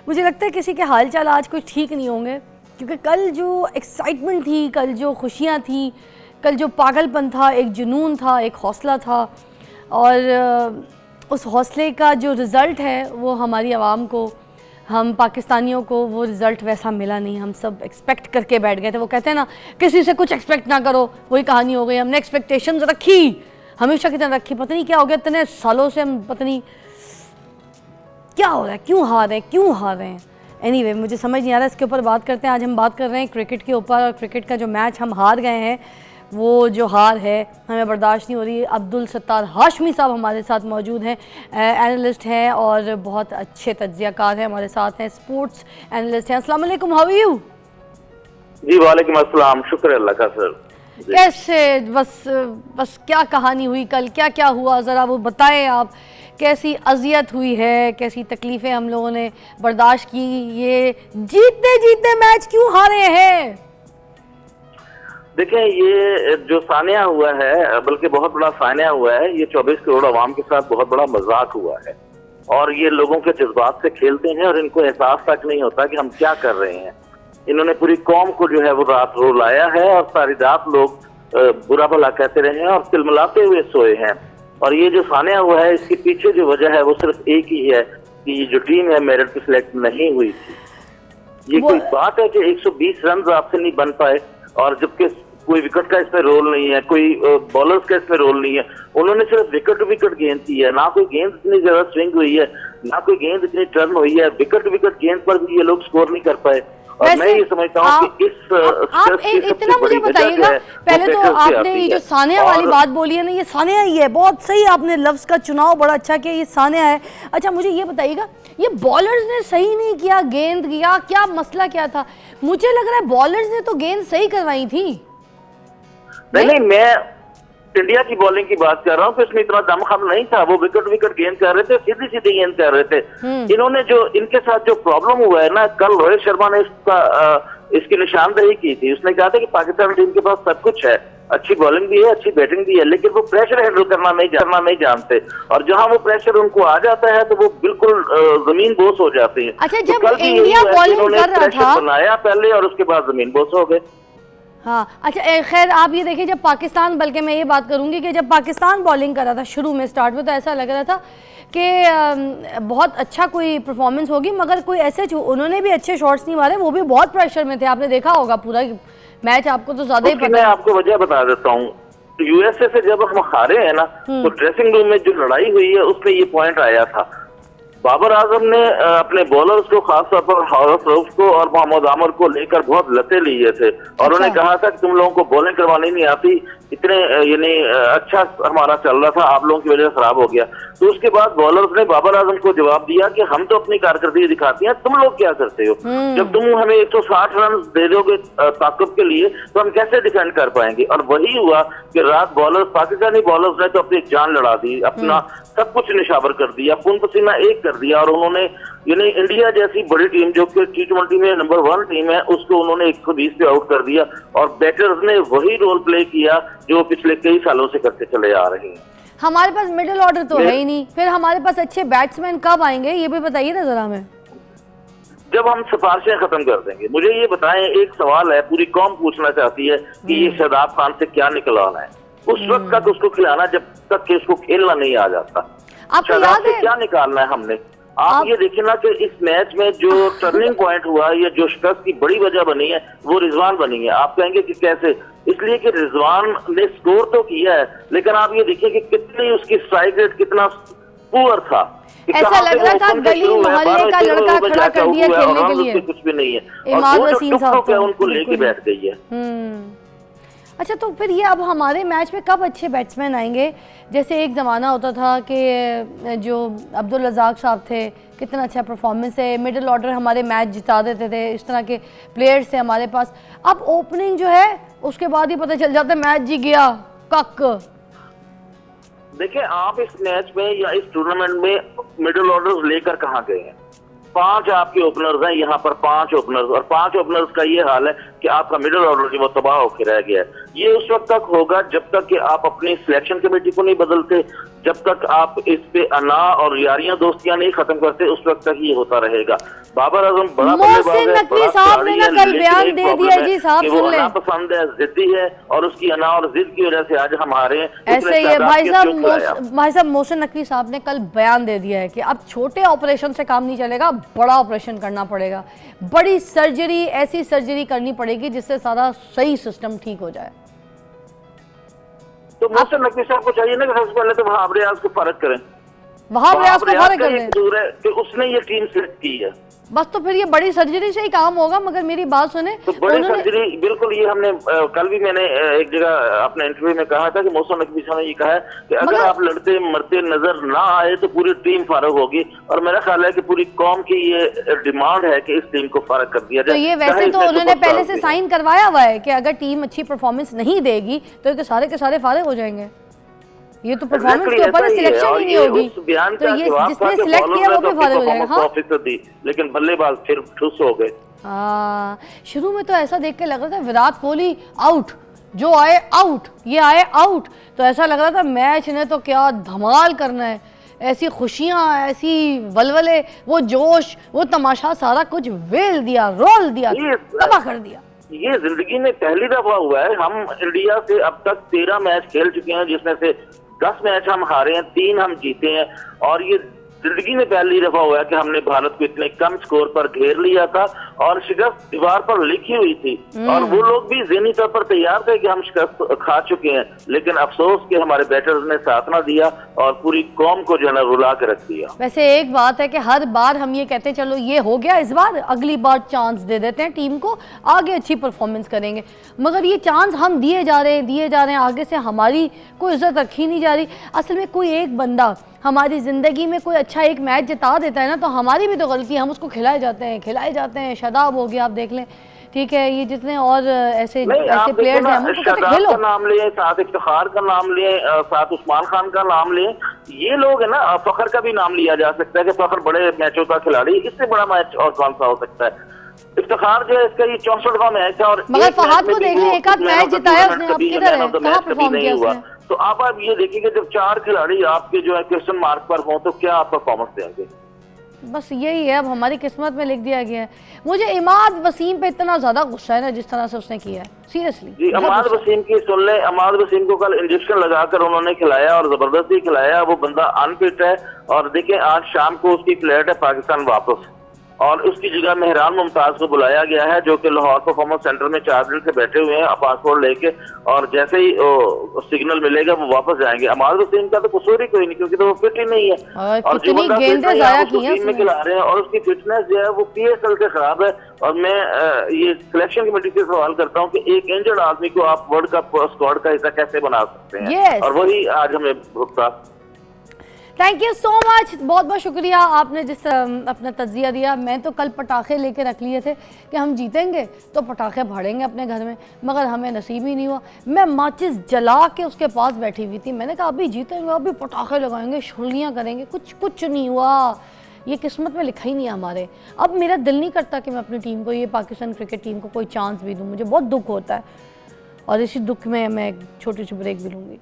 मुझे लगता है किसी के हाल चाल आज कुछ ठीक नहीं होंगे, क्योंकि कल जो एक्साइटमेंट थी, कल जो खुशियाँ थी, कल जो पागलपन था, एक जुनून था, एक हौसला था, और उस हौसले का जो रिज़ल्ट है वो हमारी आवाम को, हम पाकिस्तानियों को वो रिज़ल्ट वैसा मिला नहीं। हम सब एक्सपेक्ट करके बैठ गए थे। वो कहते हैं ना, किसी से कुछ एक्सपेक्ट ना करो, वही कहानी हो गई। हमने एक्सपेक्टेशंस रखी, हमेशा की तरह रखी, पता नहीं क्या हो गया, इतने सालों से हम पता नहीं क्या हो रहा है, क्यों हार रहे हैं, क्यों हार रहे हैं। एनीवे, मुझे समझ नहीं आ रहा, इसके ऊपर बात करते हैं। आज हम बात कर रहे हैं क्रिकेट के ऊपर, और क्रिकेट का जो मैच हम हार गए हैं, वो जो हार है हमें बर्दाश्त नहीं हो रही। अब्दुल सत्तार हाशमी साहब हमारे साथ मौजूद हैं, एनालिस्ट हैं और बहुत अच्छे तज्ज़ियाकार हैं, हमारे साथ हैं, स्पोर्ट्स एनालिस्ट हैं। अस्सलाम वालेकुम, हाउ आर यू? जी वालेकुम अस्सलाम, शुक्र अल्लाह का सर। कैसे, बस क्या कहानी हुई कल, क्या क्या हुआ, ज़रा वो बताएं आप। कैसी अजियत हुई है, कैसी तकलीफ़ें हम लोगों ने बर्दाश्त की, ये जीतते जीतते मैच क्यों हारे हैं? देखें, ये जो सानिया हुआ है, बल्कि बहुत बड़ा सानिया हुआ है, ये 24 करोड़ आवाम के साथ बहुत बड़ा मजाक हुआ है। और ये लोगों के जज्बात से खेलते हैं और इनको एहसास तक नहीं होता कि हम क्या कर रहे हैं। इन्होंने पूरी कौम को जो है वो रात रुलाया है, और सारी रात लोग बुरा भला कहते रहे हैं और तिलमिलाते हुए सोए हैं। और ये जो सानिया हुआ है, इसके पीछे जो वजह है वो सिर्फ एक ही है कि ये जो टीम है मेरिट पे सिलेक्ट नहीं हुई थी। ये कोई बात है कि 120 रन आपसे नहीं बन पाए, और जबकि कोई विकेट का इसमें रोल नहीं है, कोई बॉलर्स का इसमें रोल नहीं है। उन्होंने सिर्फ विकेट गेंद की है, ना कोई गेंद इतनी ज्यादा स्विंग हुई है, ना कोई गेंद इतनी टर्न हुई है। विकेट गेंद पर भी ये लोग स्कोर नहीं कर पाए। और मैं ये समझता हूँ कि आप इतना मुझे बताइएगा, पहले तो आपने ये जो सानिया वाली बात बोली है ना, ये सानिया ही है, बहुत सही आपने लफ्ज का चुनाव बड़ा अच्छा किया, ये सानिया है। अच्छा, मुझे ये बताइएगा, ये बॉलर्स ने सही नहीं किया गेंद किया, क्या मसला क्या था? मुझे लग रहा है बॉलर्स ने तो गेंद सही करवाई थी। नहीं, मैं इंडिया की बॉलिंग की बात कर रहा हूँ कि इसमें इतना दमखम नहीं था। वो विकेट गेंद कर रहे थे, सीधी सीधी गेंद कर रहे थे। इन्होंने जो इनके साथ जो प्रॉब्लम हुआ है ना, कल रोहित शर्मा ने इसकी निशानदेही की थी। उसने कहा था कि पाकिस्तान टीम के पास सब कुछ है, अच्छी बॉलिंग भी है, अच्छी बैटिंग भी है, लेकिन वो प्रेशर हैंडल करना नहीं जानते। और जहां वो प्रेशर उनको आ जाता है तो वो बिल्कुल जमीन बोस हो जाती है। अच्छा, जब इंडिया बॉलिंग कर रहा था, बनाया पहले और उसके बाद जमीन बोस हो गए। हाँ, अच्छा, खैर आप ये देखिए, जब पाकिस्तान, बल्कि मैं ये बात करूंगी कि जब पाकिस्तान बॉलिंग कर रहा था शुरू में, स्टार्ट में, तो ऐसा लग रहा था कि बहुत अच्छा कोई परफॉर्मेंस होगी, मगर कोई ऐसे उन्होंने भी अच्छे शॉट्स नहीं मारे, वो भी बहुत प्रेशर में थे। आपने देखा होगा पूरा मैच, आपको तो ज्यादा ही पता है। मैं आपको वजह बता देता हूँ। यूएसए से जब हम हारे हैं ना, तो ड्रेसिंग रूम में जो लड़ाई हुई है उसमें ये पॉइंट आया था। बाबर आजम ने अपने बॉलर्स को, खासतौर पर हारिस रऊफ को और मोहम्मद आमिर को लेकर बहुत लते लिए थे, और उन्होंने कहा था कि तुम लोगों को बॉलिंग करवानी नहीं आती, इतने यानी अच्छा हमारा चल रहा था, आप लोगों की वजह से खराब हो गया। तो उसके बाद बॉलर्स ने बाबर आजम को जवाब दिया कि हम तो अपनी कारकर्दगी दिखाती हैं, तुम लोग क्या करते हो? जब तुम हमें 160 रन दे दोगे ताकत के लिए, तो हम कैसे डिफेंड कर पाएंगे? और वही हुआ कि रात बॉलर्स, पाकिस्तानी बॉलर्स ने तो अपनी जान लड़ा दी, अपना सब कुछ निशावर कर दिया, खून पसीना एक कर दिया। और उन्होंने यानी इंडिया जैसी बड़ी टीम जो कि T20 में नंबर 1 टीम है, उसको उन्होंने 120 पे आउट कर दिया। और बैटर्स ने वही रोल प्ले किया जो पिछले कई सालों से करते चले आ रहे हैं। हमारे पास मिडिल ऑर्डर तो है ही नहीं, फिर हमारे पास अच्छे बैट्समैन कब आएंगे, ये भी बताइए ना जरा हमें। जब हम सिफारिशें खत्म कर देंगे। मुझे ये बताएं, एक सवाल है, पूरी कौम पूछना चाहती है कि ये शादाब खान से क्या निकलवाना है? उस वक्त तक उसको खिलाना जब तक कि उसको खेलना नहीं आ जाता। शादाब से क्या निकालना है हमने? आप ये देखिए ना कि इस मैच में जो टर्निंग पॉइंट हुआ, या जो शिकस्त की बड़ी वजह बनी है, वो रिजवान बनी है। आप कहेंगे कि कैसे? इसलिए कि रिजवान ने स्कोर तो किया है, लेकिन आप ये देखिए कि कितनी उसकी स्ट्राइक रेट कितना पुअर था। ऐसा लग रहा था गली मोहल्ले का लड़का खड़ा कर दिया खेलने के लिए, कुछ भी नहीं है, इमाद वसीम साहब उनको लेके बैठ गई है। अच्छा, तो फिर ये अब हमारे मैच में कब अच्छे बैट्समैन आएंगे? जैसे एक ज़माना होता था कि जो अब्दुल रज़ाक साहब थे, कितना अच्छा परफॉर्मेंस है, मिडिल ऑर्डर हमारे मैच जिता देते थे, इस तरह के प्लेयर्स थे हमारे पास। अब ओपनिंग जो है उसके बाद ही पता चल जाता है मैच जी गया कक। देखिए, आप इस मैच में या इस टूर्नामेंट में मिडिल ऑर्डर्स लेकर कहाँ गए हैं? 5 आपके ओपनर्स हैं यहाँ पर, 5 ओपनर्स, और 5 ओपनर्स का ये हाल है कि आपका मिडिल ऑर्डर जो वो तबाह होकर रह गया है। ये उस वक्त तक होगा जब तक कि आप अपनी सिलेक्शन कमेटी को नहीं बदलते, जब तक आप इस पे अना और यारियां दोस्तियां नहीं खत्म करते, उस वक्त तक ये होता रहेगा। बाबर आजम बड़ा मोहसिन नकवी साहब ने ना कल बयान दे दिया जी, साहब सुन लें, पसंद है, जिद्दी है और उसकी अना और जिद की वजह से आज हम हारे हैं। ऐसे ही है भाई साहब मोहसिन नकवी साहब ने कल बयान दे दिया है कि अब छोटे ऑपरेशन से काम नहीं चलेगा, बड़ा ऑपरेशन करना पड़ेगा, बड़ी सर्जरी, ऐसी सर्जरी करनी पड़ेगी जिससे सारा सही सिस्टम ठीक हो जाए। तो मोहसिन नकवी साहब को चाहिए ना कि सबसे पहले तो वहाब रियाज को फर्क करें, वहाब रियाज को फर्क करें, दूर है कि उसने ये टीम सेलेक्ट की है, बस तो फिर ये बड़ी सर्जरी से ही काम होगा। मगर मेरी बात सुने, तो बड़ी सर्जरी बिल्कुल, ये हमने कल भी मैंने एक जगह अपने इंटरव्यू में कहा था कि मोहसिन नकवी साहब ने ये कहा है कि अगर आप लड़ते मरते नजर ना आए तो पूरी टीम फारग होगी, और मेरा ख्याल है कि पूरी कौम की ये डिमांड है कि इस टीम को फारग कर दिया जाए। तो ये वैसे तो उन्होंने पहले से साइन करवाया हुआ है कि अगर टीम अच्छी परफॉर्मेंस नहीं देगी तो के सारे फारग हो जाएंगे। ये तो परफॉर्मेंस के ऊपर सिलेक्शन ही नहीं होगी, तो ये जिसने सिलेक्ट किया वो भी फारिग हो जाएगा। हाँ, लेकिन बल्लेबाज फिर ठुस हो गए। शुरू में तो ऐसा देख के लग रहा था विराट कोहली आउट, जो आए आउट, ये आए आउट, तो ऐसा लग रहा था मैच ने तो क्या धमाल करना है, ऐसी खुशियाँ, ऐसी वलवले, वो जोश, वो तमाशा, सारा कुछ वेल दिया, रोल दिया, तबाह कर दिया। ये जिंदगी में पहली दफा हुआ है, हम इंडिया से अब तक 13 मैच खेल चुके हैं, जिसमें से 10 मैच हम हारे हैं, 3 हम जीते हैं, और ये जिंदगी में पहली दफा हुआ है कि हमने भारत को इतने कम स्कोर पर घेर लिया था और शिकस्त दीवार पर लिखी हुई थी, और वो लोग भी ज़हनी तौर पर तैयार थे कि हम शिकस्त खा चुके हैं, लेकिन अफसोस कि हमारे बैटर्स ने साथ ना दिया और पूरी कौम को जो है ना रुला के रख दिया। वैसे एक बात है कि हर बार हम ये कहते हैं चलो ये हो गया, इस बार अगली बार चांस दे देते हैं टीम को, आगे अच्छी परफॉर्मेंस करेंगे, मगर ये चांस हम दिए जा रहे हैं, आगे से हमारी कोई इज्जत रखी नहीं जा रही। असल में कोई एक बंदा हमारी ज़िंदगी में कोई अच्छा एक मैच जिता देता है ना, तो हमारी भी तो गलती है, हम उसको खिलाए जाते हैं। शादाब हो गया, आप देख लें, ठीक है, ये जितने और ऐसे प्लेयर्स हैं, हम उनको कहते खेलो। का नाम लिए, साथ इफ्तिखार का नाम लिए, साथ उस्मान खान का नाम लिए, ये लोग है ना, फखर का भी नाम लिया जा सकता है कि फखर बड़े मैचों का खिलाड़ी, इससे बड़ा मैच और कौन सा हो सकता है। इफ्तिखार जो है, इसका ये 64वां मैच है, और मगर फहद को देख लें, एक आध मैच जिताया उसने, अब किधर है, कहाँ परफॉर्म किया उसने? तो आप ये देखिए कि जब 4 खिलाड़ी आपके जो है क्वेश्चन मार्क पर हों तो क्या आप परफॉर्मेंस देंगे? बस यही है, अब हमारी किस्मत में लिख दिया गया है। मुझे इमाद वसीम पे इतना ज्यादा गुस्सा है ना, जिस तरह से उसने किया है, सीरियसली। जी, इमाद वसीम की सुन ले, इमाद वसीम को कल इंजेक्शन लगाकर उन्होंने खिलाया और जबरदस्ती खिलाया, वो बंदा अनफिट है, और देखिए आज शाम को उसकी फ्लाइट है पाकिस्तान वापस, और उसकी जगह मेहरान मुमताज को बुलाया गया है, जो कि लाहौर परफॉर्मेंस सेंटर में 4 दिन से बैठे हुए हैं पासपोर्ट लेके, और जैसे ही सिग्नल मिलेगा वो वापस जाएंगे। अमाद वसीम का तो कसूर ही कोई नहीं, क्योंकि तो वो फिट ही नहीं है, और जो बंदा टीम में खिला रहे हैं और उसकी फिटनेस जो है वो PSL से खराब है। और मैं ये सिलेक्शन कमेटी से सवाल करता हूँ कि एक इंजर्ड आदमी को आप वर्ल्ड कप स्क्वाड का हिस्सा कैसे बना सकते हैं, और वही आज हमें भुगता। थैंक यू सो मच, बहुत बहुत शुक्रिया आपने जिस अपना तज्जिया दिया। मैं तो कल पटाखे लेके रख लिए थे कि हम जीतेंगे तो पटाखे फाड़ेंगे अपने घर में, मगर हमें नसीब ही नहीं हुआ। मैं माचिस जला के उसके पास बैठी हुई थी, मैंने कहा अभी जीतेंगे, अभी पटाखे लगाएंगे, शुलियाँ करेंगे, कुछ नहीं हुआ। ये किस्मत में लिखा ही नहीं है हमारे। अब मेरा दिल नहीं करता कि मैं अपनी टीम को, ये पाकिस्तान क्रिकेट टीम को कोई चांस भी दूँ, मुझे बहुत दुख होता है, और इसी दुख में मैं एक छोटी सी ब्रेक भी लूँगी।